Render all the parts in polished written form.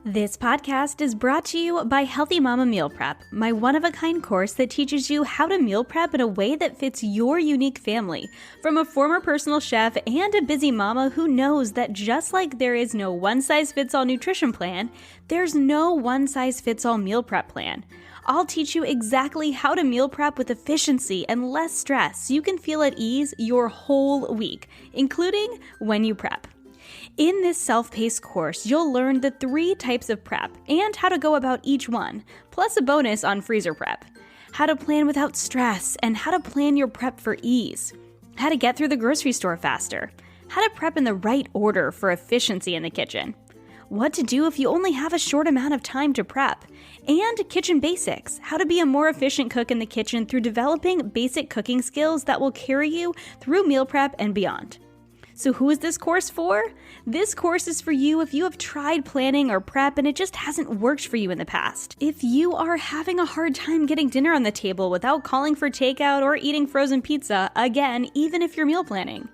This podcast is brought to you by Healthy Mama Meal Prep, my one-of-a-kind course that teaches you how to meal prep in a way that fits your unique family. From a former personal chef and a busy mama who knows that just like there is no one-size-fits-all nutrition plan, there's no one-size-fits-all meal prep plan. I'll teach you exactly how to meal prep with efficiency and less stress so you can feel at ease your whole week, including when you prep. In this self-paced course, you'll learn the 3 types of prep and how to go about each one, plus a bonus on freezer prep, how to plan without stress and how to plan your prep for ease, how to get through the grocery store faster, how to prep in the right order for efficiency in the kitchen, what to do if you only have a short amount of time to prep, and kitchen basics, how to be a more efficient cook in the kitchen through developing basic cooking skills that will carry you through meal prep and beyond. So who is this course for? This course is for you if you have tried planning or prep and it just hasn't worked for you in the past. If you are having a hard time getting dinner on the table without calling for takeout or eating frozen pizza, again, even if you're meal planning.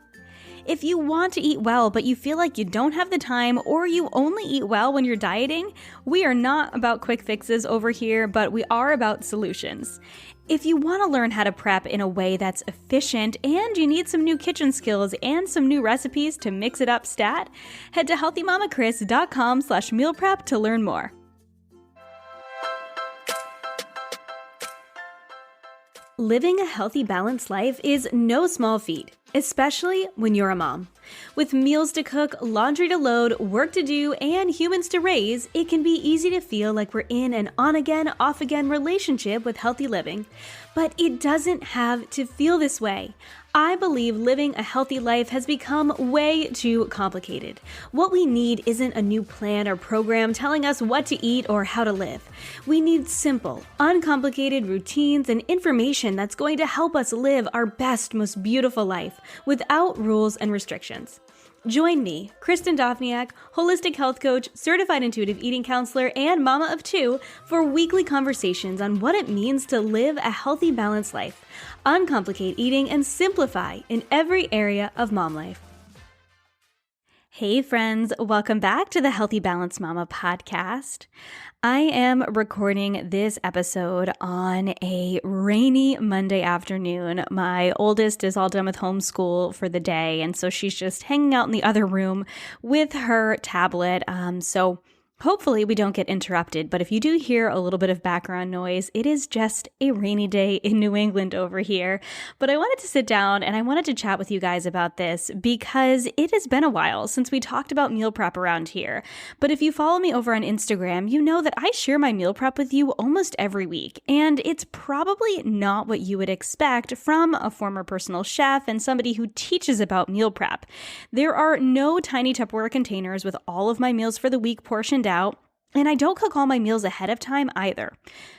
If you want to eat well but you feel like you don't have the time or you only eat well when you're dieting, we are not about quick fixes over here, but we are about solutions. If you want to learn how to prep in a way that's efficient and you need some new kitchen skills and some new recipes to mix it up stat, head to healthymamakris.com/meal prep to learn more. Living a healthy, balanced life is no small feat, especially when you're a mom. With meals to cook, laundry to load, work to do, and humans to raise, it can be easy to feel like we're in an on-again, off-again relationship with healthy living. But it doesn't have to feel this way. I believe living a healthy life has become way too complicated. What we need isn't a new plan or program telling us what to eat or how to live. We need simple, uncomplicated routines and information that's going to help us live our best, most beautiful life without rules and restrictions. Join me, Kristin Dovbniak, holistic health coach, certified intuitive eating counselor, and mama of 2, for weekly conversations on what it means to live a healthy, balanced life, uncomplicate eating, and simplify in every area of mom life. Hey friends, welcome back to the Healthy Balanced Mama podcast. I am recording this episode on a rainy Monday afternoon. My oldest is all done with homeschool for the day, and so she's just hanging out in the other room with her tablet. So hopefully we don't get interrupted, but if you do hear a little bit of background noise, it is just a rainy day in New England over here. But I wanted to sit down and I wanted to chat with you guys about this because it has been a while since we talked about meal prep around here. But if you follow me over on Instagram, you know that I share my meal prep with you almost every week. And it's probably not what you would expect from a former personal chef and somebody who teaches about meal prep. There are no tiny Tupperware containers with all of my meals for the week portioned out, and I don't cook all my meals ahead of time either.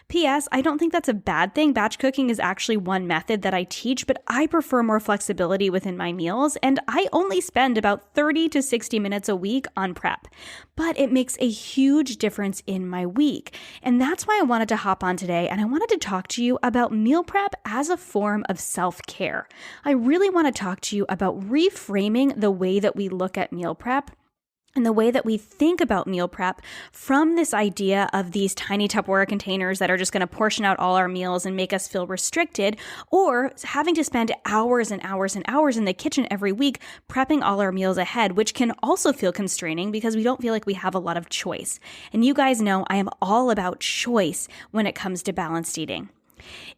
P.S. I don't think that's a bad thing. Batch cooking is actually one method that I teach, but I prefer more flexibility within my meals, and I only spend about 30 to 60 minutes a week on prep. But it makes a huge difference in my week, and that's why I wanted to hop on today, and I wanted to talk to you about meal prep as a form of self-care. I really want to talk to you about reframing the way that we look at meal prep and the way that we think about meal prep from this idea of these tiny Tupperware containers that are just going to portion out all our meals and make us feel restricted, or having to spend hours and hours and hours in the kitchen every week prepping all our meals ahead, which can also feel constraining because we don't feel like we have a lot of choice. And you guys know I am all about choice when it comes to balanced eating.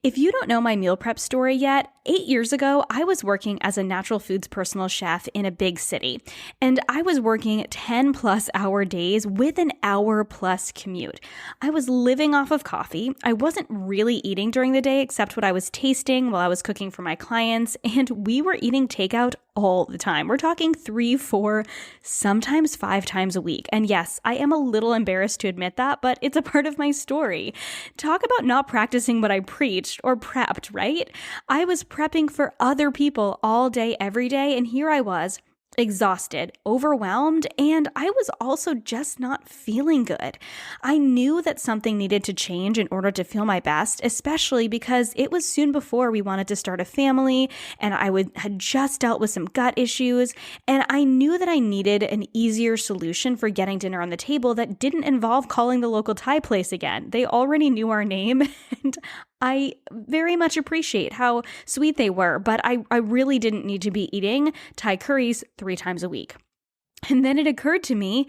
If you don't know my meal prep story yet, 8 years ago, I was working as a natural foods personal chef in a big city, and I was working 10 plus hour days with an hour plus commute. I was living off of coffee. I wasn't really eating during the day except what I was tasting while I was cooking for my clients, and we were eating takeout all the time. We're talking 3, 4, sometimes 5 times a week. And yes, I am a little embarrassed to admit that, but it's a part of my story. Talk about not practicing what I preached or prepped, right? I was prepping for other people all day, every day, and here I was exhausted, overwhelmed, and I was also just not feeling good. I knew that something needed to change in order to feel my best, especially because it was soon before we wanted to start a family, and had just dealt with some gut issues, and I knew that I needed an easier solution for getting dinner on the table that didn't involve calling the local Thai place again. They already knew our name, and I very much appreciate how sweet they were, but I really didn't need to be eating Thai curries 3 times a week. And then it occurred to me,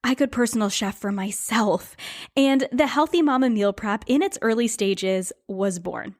I could personal chef for myself. And the Healthy Mama Meal Prep in its early stages was born.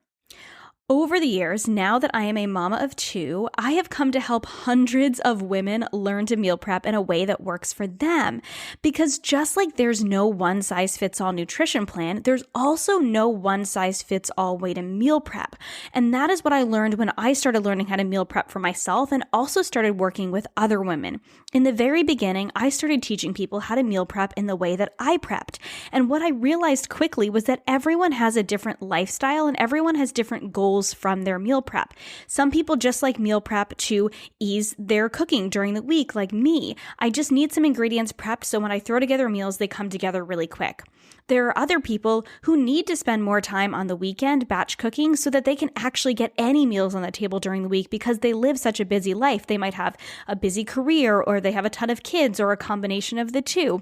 Over the years, now that I am a mama of 2, I have come to help hundreds of women learn to meal prep in a way that works for them. Because just like there's no one-size-fits-all nutrition plan, there's also no one-size-fits-all way to meal prep. And that is what I learned when I started learning how to meal prep for myself and also started working with other women. In the very beginning, I started teaching people how to meal prep in the way that I prepped. And what I realized quickly was that everyone has a different lifestyle and everyone has different goals from their meal prep. Some people just like meal prep to ease their cooking during the week, like me. I just need some ingredients prepped so when I throw together meals, they come together really quick. There are other people who need to spend more time on the weekend batch cooking so that they can actually get any meals on the table during the week because they live such a busy life. They might have a busy career or they have a ton of kids or a combination of the two.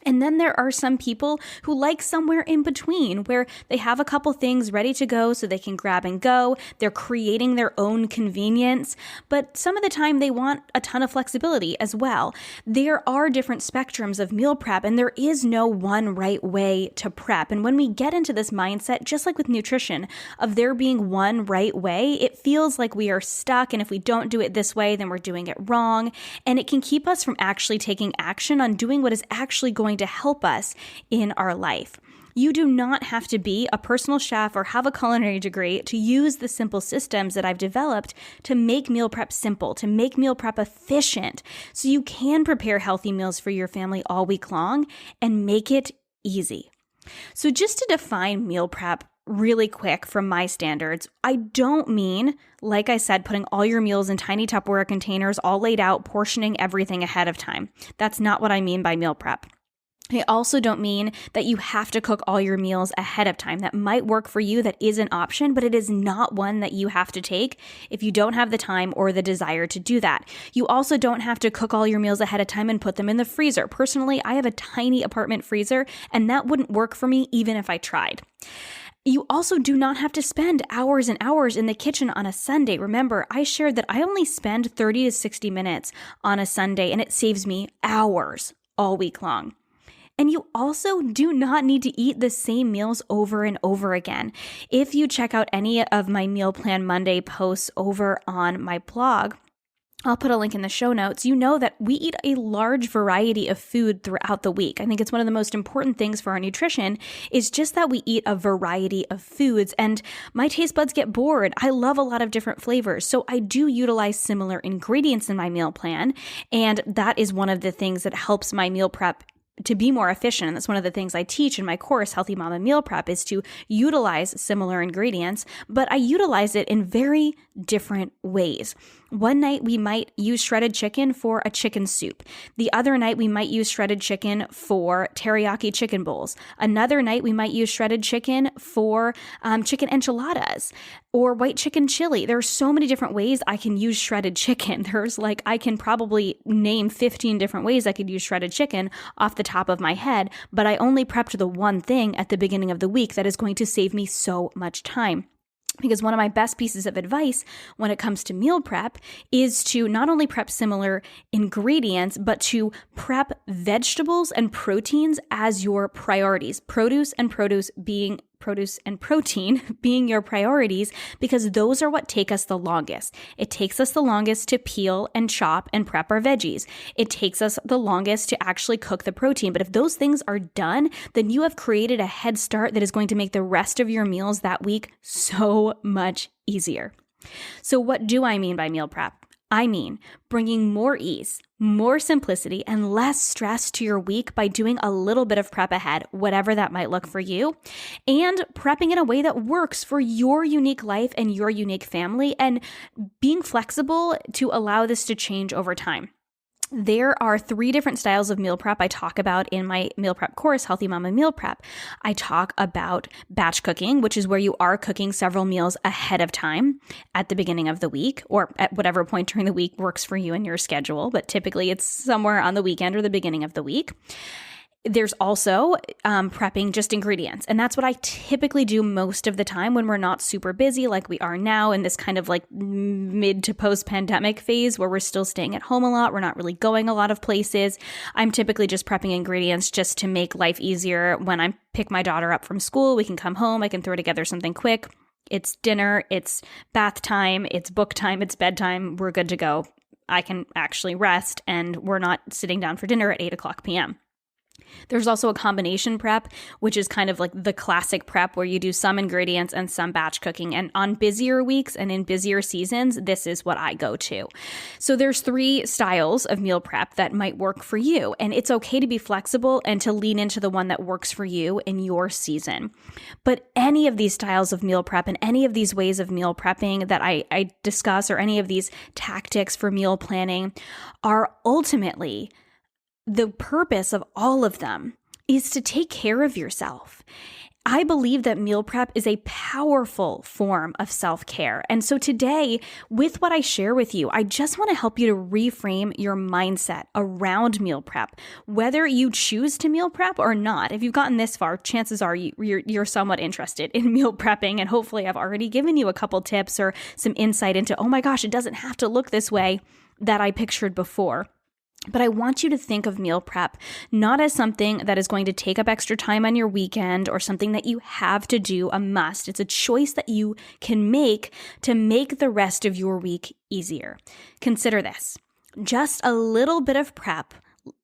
And then there are some people who like somewhere in between where they have a couple things ready to go so they can grab and go. They're creating their own convenience, but some of the time they want a ton of flexibility as well. There are different spectrums of meal prep and there is no one right way to prep. And when we get into this mindset, just like with nutrition, of there being one right way, it feels like we are stuck. And if we don't do it this way, then we're doing it wrong. And it can keep us from actually taking action on doing what is actually going to help us in our life. You do not have to be a personal chef or have a culinary degree to use the simple systems that I've developed to make meal prep simple, to make meal prep efficient, so you can prepare healthy meals for your family all week long and make it easy. So just to define meal prep really quick from my standards, I don't mean, like I said, putting all your meals in tiny Tupperware containers all laid out, portioning everything ahead of time. That's not what I mean by meal prep. I also don't mean that you have to cook all your meals ahead of time. That might work for you. That is an option, but it is not one that you have to take if you don't have the time or the desire to do that. You also don't have to cook all your meals ahead of time and put them in the freezer. Personally, I have a tiny apartment freezer, and that wouldn't work for me even if I tried. You also do not have to spend hours and hours in the kitchen on a Sunday. Remember, I shared that I only spend 30 to 60 minutes on a Sunday, and it saves me hours all week long. And you also do not need to eat the same meals over and over again. If you check out any of my Meal Plan Monday posts over on my blog, I'll put a link in the show notes. You know that we eat a large variety of food throughout the week. I think it's one of the most important things for our nutrition is just that we eat a variety of foods, and my taste buds get bored. I love a lot of different flavors, so I do utilize similar ingredients in my meal plan, and that is one of the things that helps my meal prep to be more efficient. And that's one of the things I teach in my course, Healthy Mama Meal Prep, is to utilize similar ingredients, but I utilize it in very different ways. One night we might use shredded chicken for a chicken soup. The other night we might use shredded chicken for teriyaki chicken bowls. Another night we might use shredded chicken for chicken enchiladas or white chicken chili. There are so many different ways I can use shredded chicken. I can probably name 15 different ways I could use shredded chicken off the top of my head, but I only prepped the one thing at the beginning of the week that is going to save me so much time. Because one of my best pieces of advice when it comes to meal prep is to not only prep similar ingredients, but to prep vegetables and proteins as your priorities. Produce and protein being your priorities, because those are what take us the longest. It takes us the longest to peel and chop and prep our veggies. It takes us the longest to actually cook the protein. But if those things are done, then you have created a head start that is going to make the rest of your meals that week so much easier. So what do I mean by meal prep? I mean bringing more ease, more simplicity, and less stress to your week by doing a little bit of prep ahead, whatever that might look for you, and prepping in a way that works for your unique life and your unique family, and being flexible to allow this to change over time. There are 3 different styles of meal prep I talk about in my meal prep course, Healthy Mama Meal Prep. I talk about batch cooking, which is where you are cooking several meals ahead of time at the beginning of the week, or at whatever point during the week works for you and your schedule, but typically it's somewhere on the weekend or the beginning of the week. There's also prepping just ingredients. And that's what I typically do most of the time when we're not super busy like we are now in this kind of like mid to post-pandemic phase where we're still staying at home a lot. We're not really going a lot of places. I'm typically just prepping ingredients just to make life easier. When I pick my daughter up from school, we can come home, I can throw together something quick. It's dinner, it's bath time, it's book time, it's bedtime. We're good to go. I can actually rest and we're not sitting down for dinner at 8 p.m. There's also a combination prep, which is kind of like the classic prep where you do some ingredients and some batch cooking. And on busier weeks and in busier seasons, this is what I go to. So there's 3 styles of meal prep that might work for you. And it's okay to be flexible and to lean into the one that works for you in your season. But any of these styles of meal prep and any of these ways of meal prepping that I discuss, or any of these tactics for meal planning, are ultimately, the purpose of all of them is to take care of yourself. I believe that meal prep is a powerful form of self-care. And so today, with what I share with you, I just want to help you to reframe your mindset around meal prep. Whether you choose to meal prep or not, if you've gotten this far, chances are you're somewhat interested in meal prepping. And hopefully I've already given you a couple tips or some insight into, oh my gosh, it doesn't have to look this way that I pictured before. But I want you to think of meal prep not as something that is going to take up extra time on your weekend or something that you have to do, a must. It's a choice that you can make to make the rest of your week easier. Consider this. Just a little bit of prep,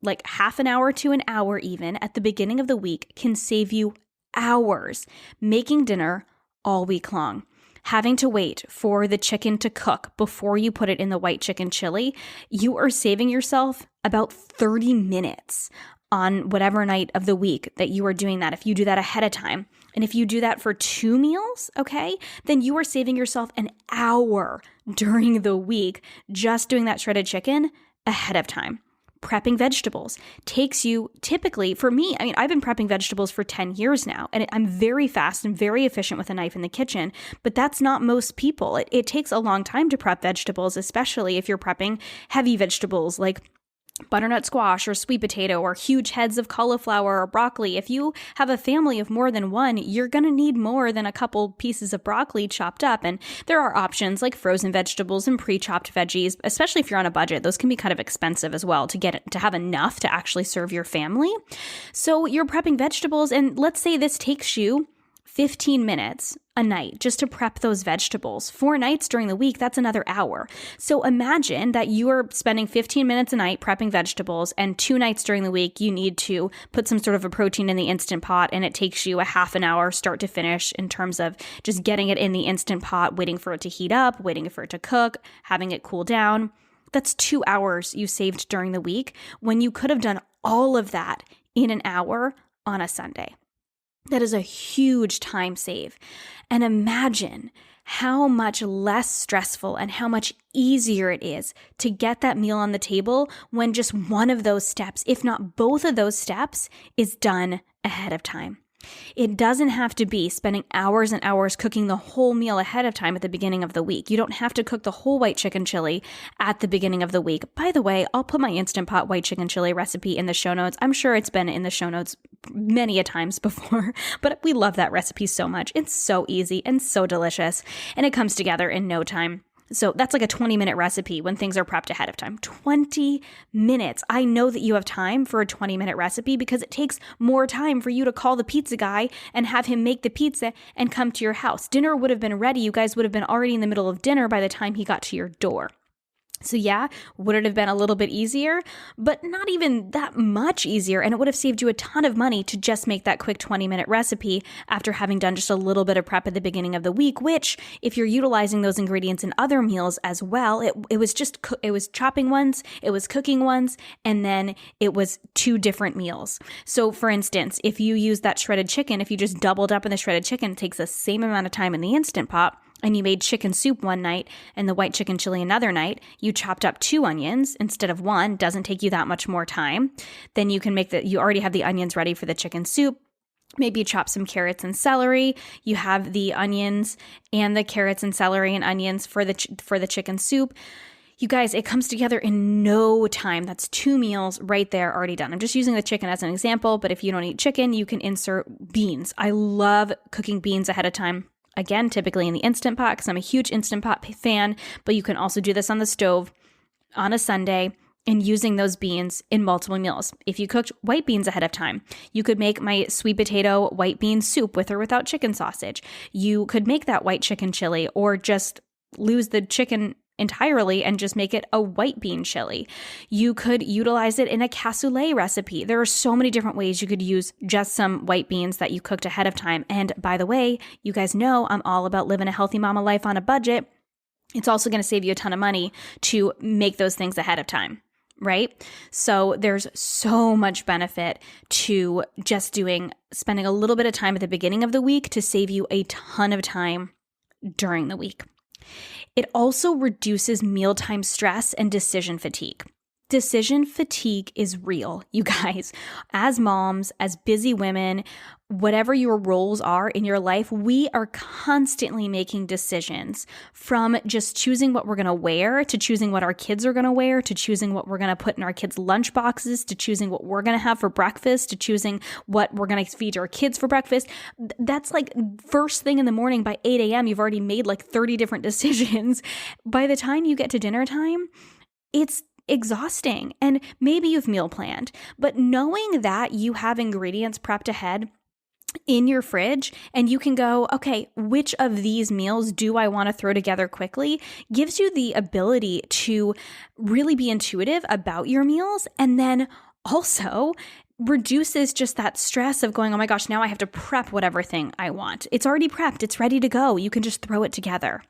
like half an hour to an hour even, at the beginning of the week can save you hours making dinner all week long. Having to wait for the chicken to cook before you put it in the white chicken chili, you are saving yourself about 30 minutes on whatever night of the week that you are doing that, if you do that ahead of time. And if you do that for 2 meals, okay, then you are saving yourself an hour during the week just doing that shredded chicken ahead of time. Prepping vegetables takes you typically, for me, I mean, I've been prepping vegetables for 10 years now, and I'm very fast and very efficient with a knife in the kitchen, but that's not most people. It takes a long time to prep vegetables, especially if you're prepping heavy vegetables like butternut squash or sweet potato or huge heads of cauliflower or broccoli. If you have a family of more than one, you're going to need more than a couple pieces of broccoli chopped up. And there are options like frozen vegetables and pre-chopped veggies, especially if you're on a budget. Those can be kind of expensive as well to have enough to actually serve your family. So you're prepping vegetables, and let's say this takes you 15 minutes a night just to prep those vegetables. 4 nights during the week, that's another hour. So imagine that you are spending 15 minutes a night prepping vegetables, and 2 nights during the week, you need to put some sort of a protein in the Instant Pot, and it takes you a half an hour start to finish in terms of just getting it in the Instant Pot, waiting for it to heat up, waiting for it to cook, having it cool down. That's 2 hours you saved during the week when you could have done all of that in an hour on a Sunday. That is a huge time save. And imagine how much less stressful and how much easier it is to get that meal on the table when just one of those steps, if not both of those steps, is done ahead of time. It doesn't have to be spending hours and hours cooking the whole meal ahead of time at the beginning of the week. You don't have to cook the whole white chicken chili at the beginning of the week. By the way, I'll put my Instant Pot white chicken chili recipe in the show notes. I'm sure it's been in the show notes many a times before, but we love that recipe so much. It's so easy and so delicious, and it comes together in no time. So that's like a 20-minute recipe when things are prepped ahead of time. 20 minutes. I know that you have time for a 20-minute recipe because it takes more time for you to call the pizza guy and have him make the pizza and come to your house. Dinner would have been ready. You guys would have been already in the middle of dinner by the time he got to your door. So yeah, would it have been a little bit easier? But not even that much easier, and it would have saved you a ton of money to just make that quick 20-minute recipe after having done just a little bit of prep at the beginning of the week, which, if you're utilizing those ingredients in other meals as well, it was chopping ones, it was cooking ones, and then it was 2 different meals. So for instance, if you use that shredded chicken, if you just doubled up in the shredded chicken, it takes the same amount of time in the Instant Pot and you made chicken soup one night and the white chicken chili another night, you chopped up 2 onions instead of 1, doesn't take you that much more time. Then you can you already have the onions ready for the chicken soup. Maybe you chop some carrots and celery. You have the onions and the carrots and celery and onions for the chicken soup. You guys, it comes together in no time. That's 2 meals right there already done. I'm just using the chicken as an example, but if you don't eat chicken, you can insert beans. I love cooking beans ahead of time. Again, typically in the Instant Pot because I'm a huge Instant Pot fan, but you can also do this on the stove on a Sunday and using those beans in multiple meals. If you cooked white beans ahead of time, you could make my sweet potato white bean soup with or without chicken sausage. You could make that white chicken chili or just lose the chicken entirely and just make it a white bean chili. You could utilize it in a cassoulet recipe. There are so many different ways you could use just some white beans that you cooked ahead of time. And by the way, you guys know I'm all about living a healthy mama life on a budget. It's also going to save you a ton of money to make those things ahead of time, right? So there's so much benefit to just spending a little bit of time at the beginning of the week to save you a ton of time during the week. It also reduces mealtime stress and decision fatigue. Decision fatigue is real, you guys. As moms, as busy women, whatever your roles are in your life, we are constantly making decisions, from just choosing what we're going to wear, to choosing what our kids are going to wear, to choosing what we're going to put in our kids' lunch boxes, to choosing what we're going to have for breakfast, to choosing what we're going to feed our kids for breakfast. That's like first thing in the morning by 8 a.m., you've already made like 30 different decisions. By the time you get to dinner time, it's exhausting. And maybe you've meal planned, but knowing that you have ingredients prepped ahead in your fridge and you can go, okay, which of these meals do I want to throw together quickly, gives you the ability to really be intuitive about your meals, and then also reduces just that stress of going, oh my gosh, now I have to prep whatever thing I want. It's already prepped. It's ready to go. You can just throw it together.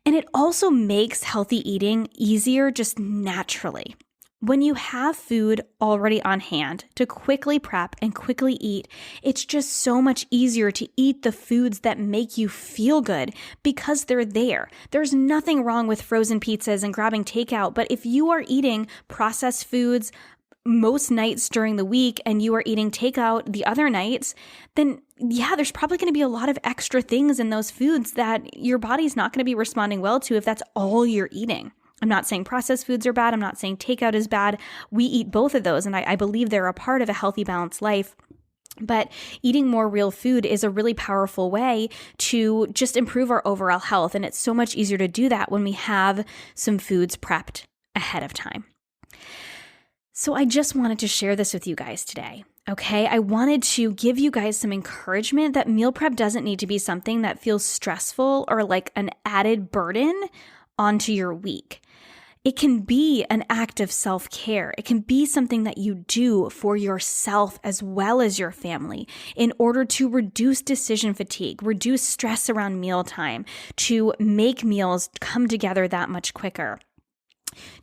And it also makes healthy eating easier just naturally. When you have food already on hand to quickly prep and quickly eat, it's just so much easier to eat the foods that make you feel good because they're there. There's nothing wrong with frozen pizzas and grabbing takeout, but if you are eating processed foods most nights during the week and you are eating takeout the other nights, then yeah, there's probably going to be a lot of extra things in those foods that your body's not going to be responding well to if that's all you're eating. I'm not saying processed foods are bad. I'm not saying takeout is bad. We eat both of those, and I believe they're a part of a healthy, balanced life. But eating more real food is a really powerful way to just improve our overall health. And it's so much easier to do that when we have some foods prepped ahead of time. So I just wanted to share this with you guys today. Okay, I wanted to give you guys some encouragement that meal prep doesn't need to be something that feels stressful or like an added burden onto your week. It can be an act of self-care. It can be something that you do for yourself as well as your family in order to reduce decision fatigue, reduce stress around mealtime, to make meals come together that much quicker,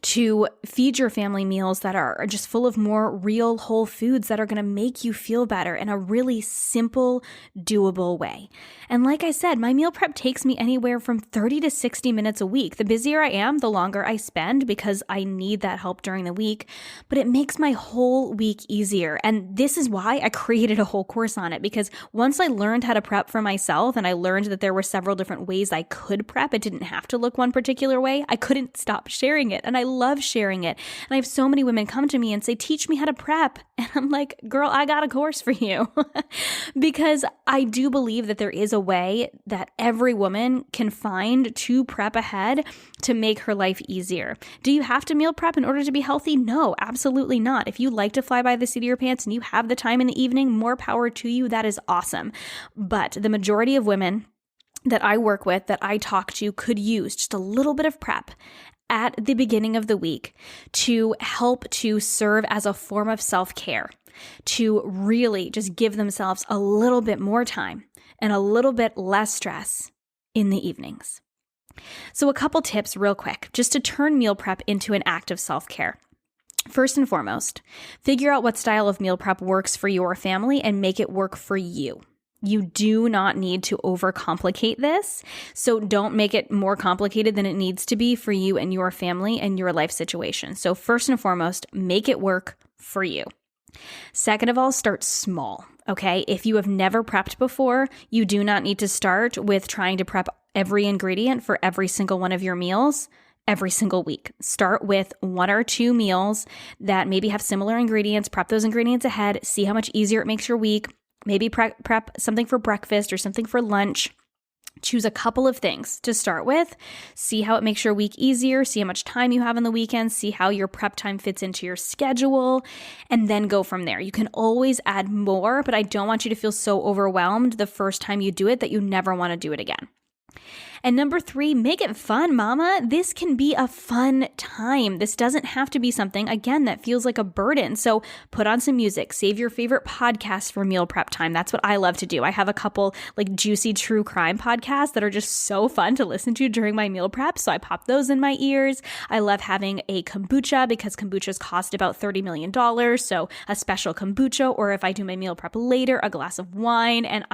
to feed your family meals that are just full of more real whole foods that are going to make you feel better in a really simple, doable way. And like I said, my meal prep takes me anywhere from 30 to 60 minutes a week. The busier I am, the longer I spend because I need that help during the week, but it makes my whole week easier. And this is why I created a whole course on it, because once I learned how to prep for myself and I learned that there were several different ways I could prep, it didn't have to look one particular way, I couldn't stop sharing it. And I love sharing it. And I have so many women come to me and say, teach me how to prep. And I'm like, girl, I got a course for you. Because I do believe that there is a way that every woman can find to prep ahead to make her life easier. Do you have to meal prep in order to be healthy? No, absolutely not. If you like to fly by the seat of your pants and you have the time in the evening, more power to you. That is awesome. But the majority of women that I work with, that I talk to, could use just a little bit of prep at the beginning of the week to help to serve as a form of self-care, to really just give themselves a little bit more time and a little bit less stress in the evenings. So a couple tips real quick, just to turn meal prep into an act of self-care. First and foremost, figure out what style of meal prep works for your family and make it work for you. You do not need to overcomplicate this. So don't make it more complicated than it needs to be for you and your family and your life situation. So first and foremost, make it work for you. Second of all, start small. Okay. If you have never prepped before, you do not need to start with trying to prep every ingredient for every single one of your meals every single week. Start with 1 or 2 meals that maybe have similar ingredients. Prep those ingredients ahead. See how much easier it makes your week. Maybe prep something for breakfast or something for lunch. Choose a couple of things to start with. See how it makes your week easier. See how much time you have on the weekend. See how your prep time fits into your schedule, and then go from there. You can always add more, but I don't want you to feel so overwhelmed the first time you do it that you never want to do it again. And number 3, make it fun, mama. This can be a fun time. This doesn't have to be something, again, that feels like a burden. So put on some music, save your favorite podcasts for meal prep time. That's what I love to do. I have a couple like juicy true crime podcasts that are just so fun to listen to during my meal prep. So I pop those in my ears. I love having a kombucha because kombuchas cost about $30 million. So a special kombucha, or if I do my meal prep later, a glass of wine.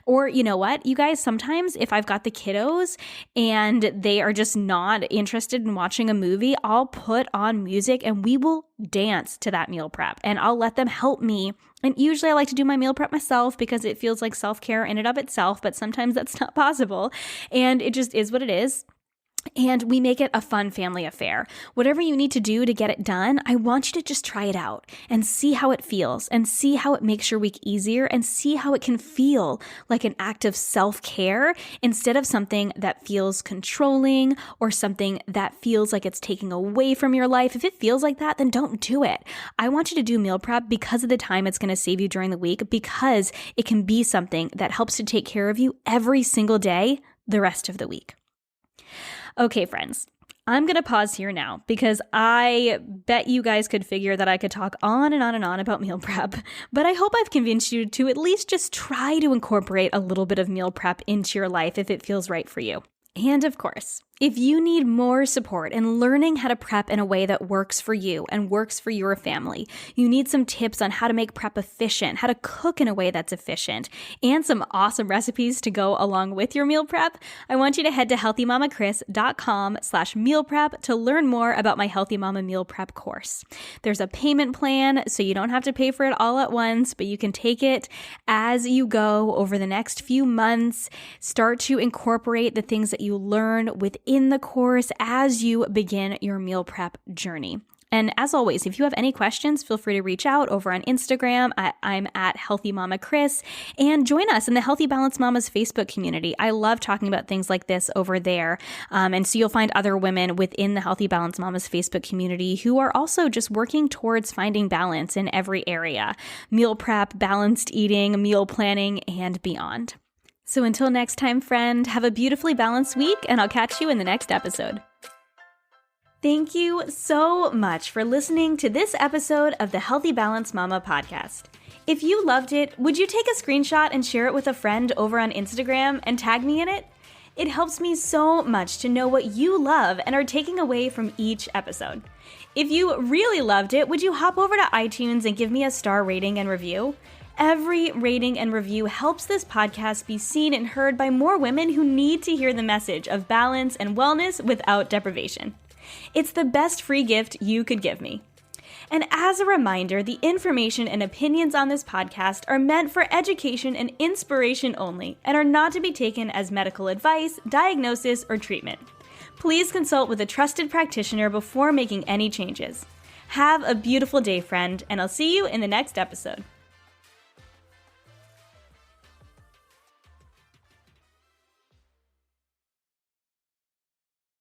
Or you know what, you guys, sometimes if I've got the kiddos and they are just not interested in watching a movie, I'll put on music and we will dance to that meal prep, and I'll let them help me. And usually I like to do my meal prep myself because it feels like self-care in and of itself, but sometimes that's not possible, and it just is what it is. And we make it a fun family affair. Whatever you need to do to get it done, I want you to just try it out and see how it feels, and see how it makes your week easier, and see how it can feel like an act of self-care instead of something that feels controlling or something that feels like it's taking away from your life. If it feels like that, then don't do it. I want you to do meal prep because of the time it's going to save you during the week, because it can be something that helps to take care of you every single day the rest of the week. Okay, friends, I'm going to pause here now because I bet you guys could figure that I could talk on and on and on about meal prep, but I hope I've convinced you to at least just try to incorporate a little bit of meal prep into your life if it feels right for you. And of course, if you need more support in learning how to prep in a way that works for you and works for your family, you need some tips on how to make prep efficient, how to cook in a way that's efficient, and some awesome recipes to go along with your meal prep, I want you to head to healthymamakris.com/meal prep to learn more about my Healthy Mama Meal Prep course. There's a payment plan, so you don't have to pay for it all at once, but you can take it as you go over the next few months. Start to incorporate the things that you learn within the course as you begin your meal prep journey. And as always, if you have any questions, feel free to reach out over on Instagram. I'm at Healthy Mama Kris, and join us in the Healthy Balanced Mamas Facebook community. I love talking about things like this over there. And so you'll find other women within the Healthy Balanced Mamas Facebook community who are also just working towards finding balance in every area: meal prep, balanced eating, meal planning, and beyond. So until next time, friend, have a beautifully balanced week, and I'll catch you in the next episode. Thank you so much for listening to this episode of the Healthy Balanced Mama podcast. If you loved it, would you take a screenshot and share it with a friend over on Instagram and tag me in it? It helps me so much to know what you love and are taking away from each episode. If you really loved it, would you hop over to iTunes and give me a star rating and review? Every rating and review helps this podcast be seen and heard by more women who need to hear the message of balance and wellness without deprivation. It's the best free gift you could give me. And as a reminder, the information and opinions on this podcast are meant for education and inspiration only, and are not to be taken as medical advice, diagnosis, or treatment. Please consult with a trusted practitioner before making any changes. Have a beautiful day, friend, and I'll see you in the next episode.